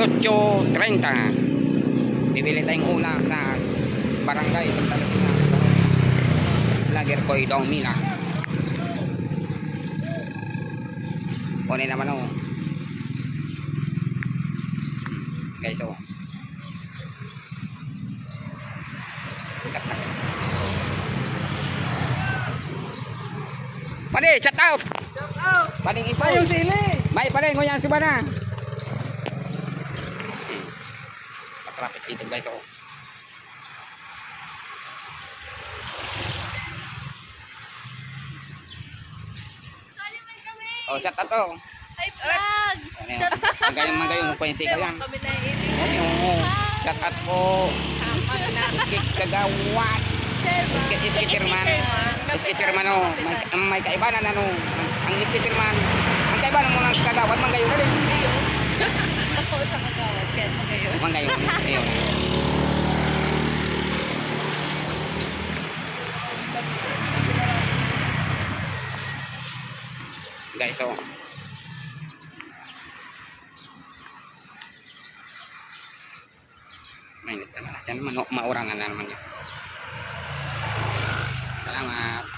18:30. Bibili tayong ulam sa barangay Santa Lucía. Lager Koy Dong Mila. Kunin naman o. Guys, so sikat na. Pade, chat out. Shout out! Pading ipo. Mayong sili! May pade, nguyan si bana. Traffic dito guys, oh. Oh, set ato. Ay, vlog! Magayon po yung sika yan. Kami na inig. Oh, set at po. Ikik kagawat. Iskiterman. Iskiterman, oh. May kaibanan, ano. Ang iskiterman. Ang kaibanan mo ng kagawat, magayon na rin. Ako sa kagawad, kaya magayon. Magayon. Ayun. Guys, so mainit na lang. Diyan, maurangan na naman yun. Salamat.